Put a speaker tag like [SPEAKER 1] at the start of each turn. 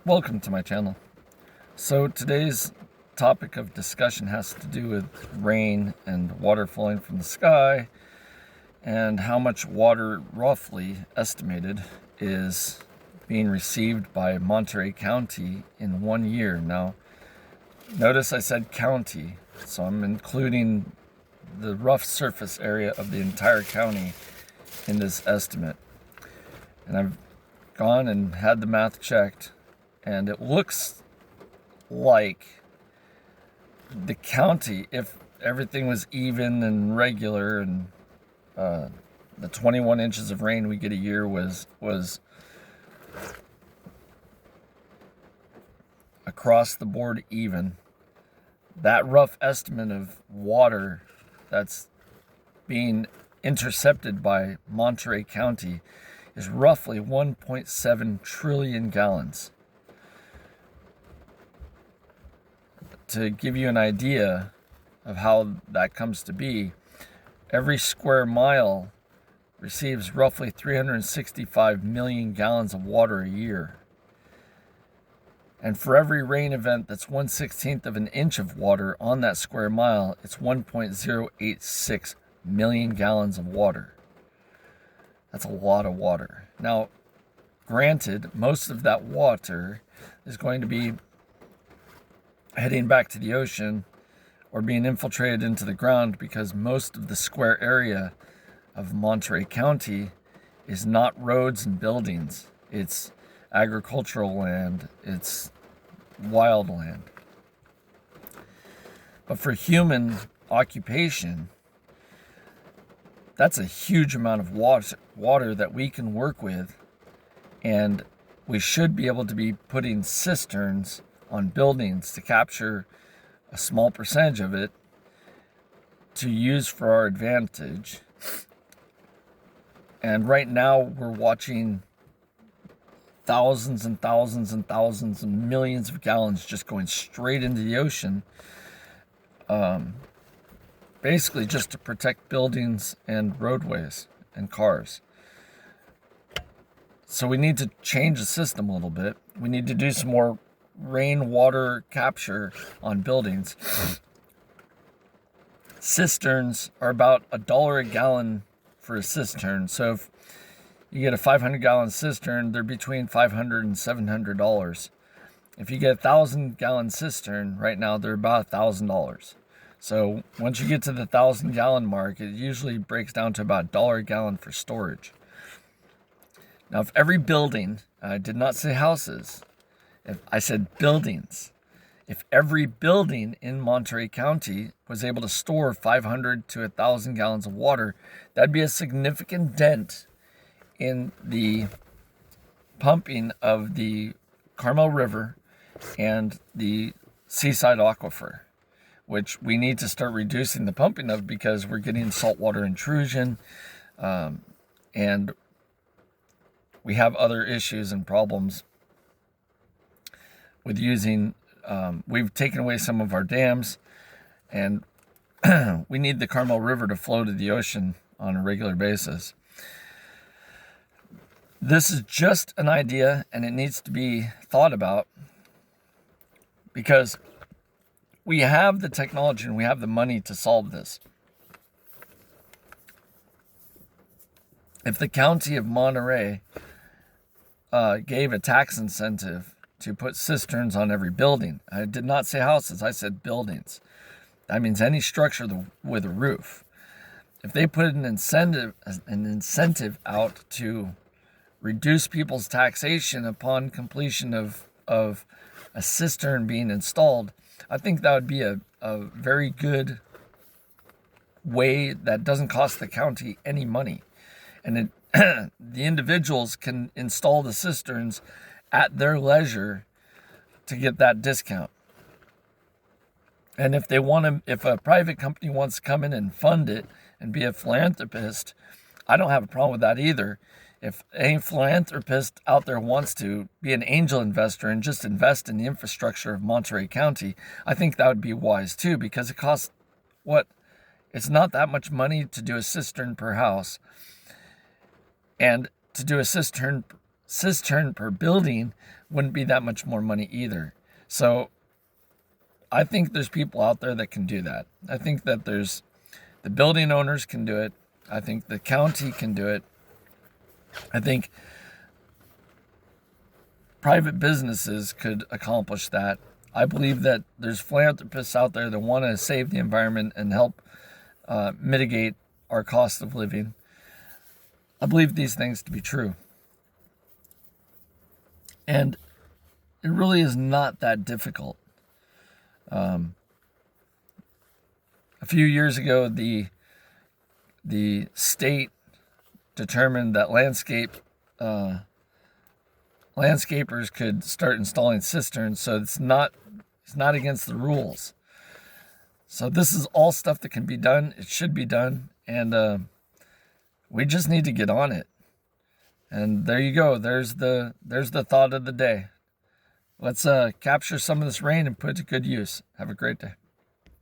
[SPEAKER 1] Welcome to my channel. So today's topic of discussion has to do with rain and water falling from the sky and how much water, roughly estimated, is being received by Monterey County in 1 year. Now, notice I said county, so I'm including the rough surface area of the entire county in this estimate. And I've gone and had the math checked, and it looks like the county, if everything was even and regular, and the 21 inches of rain we get a year was across the board even, that rough estimate of water that's being intercepted by Monterey County is roughly 1.7 trillion gallons. To give you an idea of how that comes to be, every square mile receives roughly 365 million gallons of water a year. And for every rain event that's 1/16 of an inch of water on that square mile, it's 1.086 million gallons of water. That's a lot of water. Now, granted, most of that water is going to be heading back to the ocean or being infiltrated into the ground, because most of the square area of Monterey County is not roads and buildings. It's agricultural land, it's wild land. But for human occupation, that's a huge amount of water that we can work with, and we should be able to be putting cisterns on buildings to capture a small percentage of it to use for our advantage. And right now we're watching thousands and thousands and thousands and millions of gallons just going straight into the ocean, basically just to protect buildings and roadways and cars. So we need to change the system a little bit. We need to do some more rainwater capture on buildings. Cisterns are about $1 a gallon for a cistern. So if you get a 500-gallon cistern, they're between $500 and $700. If you get a 1,000-gallon cistern, right now they're about $1,000. So once you get to the 1,000-gallon mark, it usually breaks down to about $1 a gallon for storage. Now, if every building, I did not say houses, if I said buildings, if every building in Monterey County was able to store 500 to 1,000 gallons of water, that'd be a significant dent in the pumping of the Carmel River and the seaside aquifer, which we need to start reducing the pumping of, because we're getting saltwater intrusion, and we have other issues and problems with using, we've taken away some of our dams, and we need the Carmel River to flow to the ocean on a regular basis. This is just an idea, and it needs to be thought about, because we have the technology and we have the money to solve this. If the county of Monterey gave a tax incentive to put cisterns on every building. I did not say houses, I said buildings. That means any structure with a roof. If they put an incentive out to reduce people's taxation upon completion of a cistern being installed, I think that would be a very good way that doesn't cost the county any money. And the individuals can install the cisterns at their leisure to get that discount. And if they want to, if a private company wants to come in and fund it and be a philanthropist, I don't have a problem with that either. If any philanthropist out there wants to be an angel investor and just invest in the infrastructure of Monterey County, I think that would be wise too, because it costs it's not that much money to do a cistern per house. And to do a cistern cistern per building wouldn't be that much more money either. So I think there's people out there that can do that. I think that there's the building owners can do it. I think the county can do it. I think private businesses could accomplish that. I believe that there's philanthropists out there that want to save the environment and help mitigate our cost of living. I believe these things to be true. And it really is not that difficult. A few years ago, the state determined that landscapers could start installing cisterns, so it's not against the rules. So this is all stuff that can be done. It should be done, and we just need to get on it. And there you go. There's the thought of the day. Let's capture some of this rain and put it to good use. Have a great day.